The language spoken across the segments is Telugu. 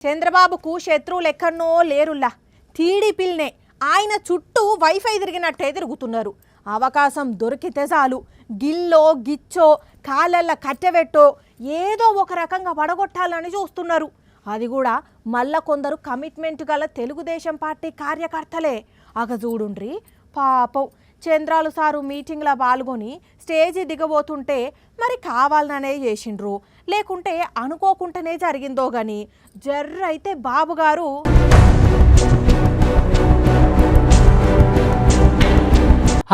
చంద్రబాబుకు శత్రువులు ఎక్కడనో లేరుల్లా. టీడీపీల్నే ఆయన చుట్టూ వైఫై తిరిగినట్టే తిరుగుతున్నారు. అవకాశం దొరికితే చాలు గిల్లో గిచ్చో కాళ్ళల్లో కట్టెబెట్టో ఏదో ఒక రకంగా పడగొట్టాలని చూస్తున్నారు. అది కూడా మళ్ళా కొందరు కమిట్మెంట్ గల తెలుగుదేశం పార్టీ కార్యకర్తలే. అగ చూడుండ్రి పాపం చంద్రాలు సారు మీటింగ్లో పాల్గొని స్టేజీ దిగబోతుంటే మరి కావాలనే చేసిండ్రు లేకుంటే అనుకోకుండానే జరిగిందో గాని జర్రైతే బాబు గారు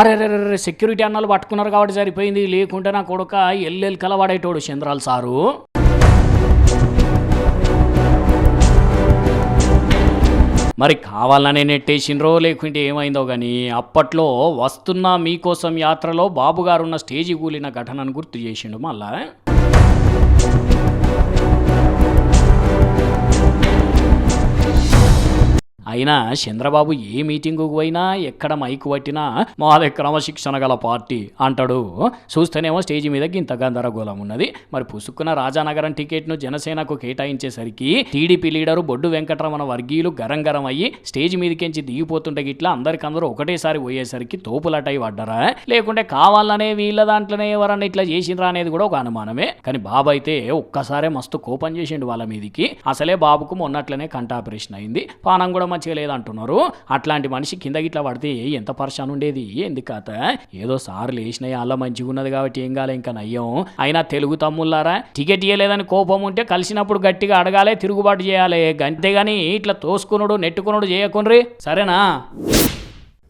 అరే సెక్యూరిటీ అన్నాలు పట్టుకున్నారు కాబట్టి సరిపోయింది, లేకుంటే నా కొడుక ఎల్లెల్ కలవాడేటోడు చంద్రాలు సారు. మరి కావాలనే నెట్టేసిండ్రో లేకుంటే ఏమైందో కానీ అప్పట్లో వస్తున్న మీకోసం యాత్రలో బాబుగారున్న స్టేజి కూలిన ఘటనను గుర్తు చేసిండు మళ్ళా. అయినా చంద్రబాబు ఏ మీటింగుకు పోయినా ఎక్కడ మైకు పట్టినా మాదే క్రమశిక్షణ గల పార్టీ అంటాడు. చూస్తేనేమో స్టేజి మీద ఇంత గందరగోళం ఉన్నది. మరి పుసుక్కున్న రాజానగరం టికెట్ను జనసేనకు కేటాయించేసరికి టీడీపీ లీడరు బొడ్డు వెంకటరమణ వర్గీయులు గరం అయ్యి స్టేజి మీదకించి దిగిపోతుంటే గిట్లా అందరికందరూ ఒకటేసారి పోయేసరికి తోపులటై పడ్డరా లేకుంటే కావాలనే వీళ్ళ దాంట్లోనే ఎవరన్నా ఇట్లా చేసిండ్రా అనేది కూడా ఒక అనుమానమే. కానీ బాబు అయితే ఒక్కసారే మస్తు కోపం చేసిండు వాళ్ళ మీదికి. అసలే బాబుకు మొన్నట్లనే కంఠాపరేషన్ అయింది, పానం కూడా మంచిగా లేదంటున్నారు. అట్లాంటి మనిషి కింద గిట్లా పడితే ఎంత పర్షాన్ ఉండేది. ఎందుకత ఏదో సార్లు వేసినాయి అలా మంచిగా ఉన్నది కాబట్టి ఏం కాలే ఇంకా నయ్యం. అయినా తెలుగు తమ్ముళ్ళారా టికెట్ ఇయ్యలేదని కోపం ఉంటే కలిసినప్పుడు గట్టిగా అడగాలే, తిరుగుబాటు చేయాలి. అంతేగాని ఇట్లా తోసుకునుడు నెట్టుకునుడు చేయకున్రి, సరేనా?